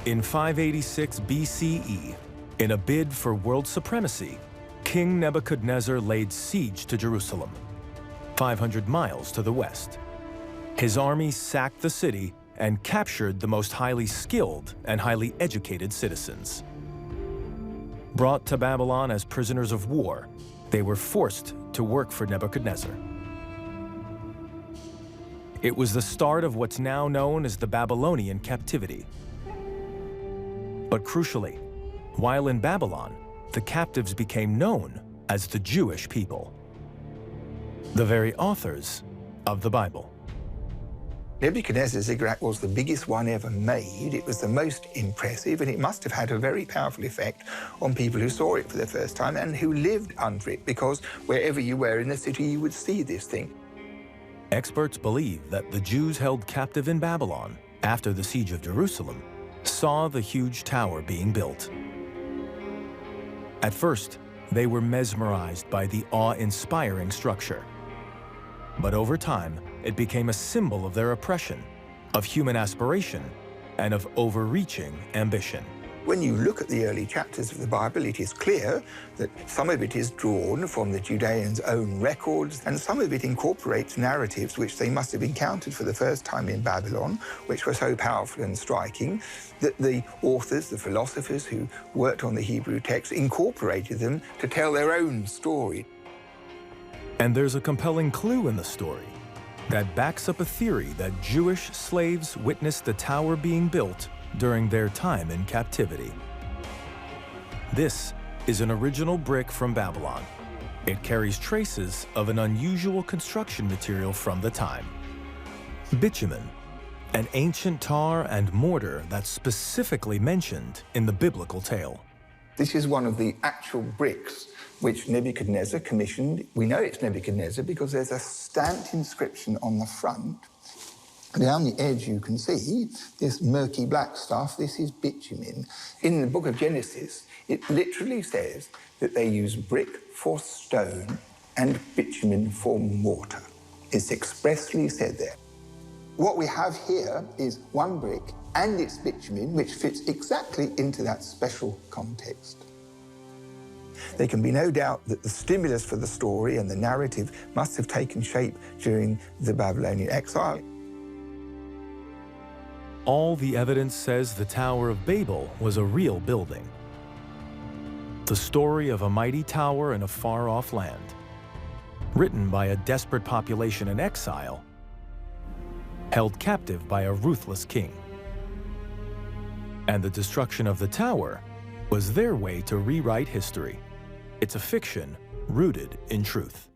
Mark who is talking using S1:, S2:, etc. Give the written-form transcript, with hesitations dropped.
S1: In 586 BCE, in a bid for world supremacy, King Nebuchadnezzar laid siege to Jerusalem, 500 miles to the west. His army sacked the city and captured the most highly skilled and highly educated citizens. Brought to Babylon as prisoners of war, they were forced to work for Nebuchadnezzar. It was the start of what's now known as the Babylonian captivity. But crucially, while in Babylon, the captives became known as the Jewish people, the very authors of the Bible.
S2: Nebuchadnezzar's ziggurat was the biggest one ever made. It was the most impressive, and it must have had a very powerful effect on people who saw it for the first time and who lived under it, because wherever you were in the city, you would see this thing.
S1: Experts believe that the Jews held captive in Babylon after the siege of Jerusalem saw the huge tower being built. At first, they were mesmerized by the awe-inspiring structure. But over time, it became a symbol of their oppression, of human aspiration, and of overreaching ambition.
S2: When you look at the early chapters of the Bible, it is clear that some of it is drawn from the Judeans' own records, and some of it incorporates narratives which they must have encountered for the first time in Babylon, which were so powerful and striking that the authors, the philosophers who worked on the Hebrew text, incorporated them to tell their own story.
S1: And there's a compelling clue in the story that backs up a theory that Jewish slaves witnessed the tower being built during their time in captivity. This is an original brick from Babylon. It carries traces of an unusual construction material from the time: bitumen, an ancient tar and mortar that's specifically mentioned in the biblical tale.
S2: This is one of the actual bricks which Nebuchadnezzar commissioned. We know it's Nebuchadnezzar because there's a stamped inscription on the front. Down the edge you can see this murky black stuff. This is bitumen. In the book of Genesis, it literally says that they use brick for stone and bitumen for mortar. It's expressly said there. What we have here is one brick and its bitumen, which fits exactly into that special context. There can be no doubt that the stimulus for the story and the narrative must have taken shape during the Babylonian exile.
S1: All the evidence says the Tower of Babel was a real building. The story of a mighty tower in a far-off land, written by a desperate population in exile, held captive by a ruthless king. And the destruction of the tower was their way to rewrite history. It's a fiction rooted in truth.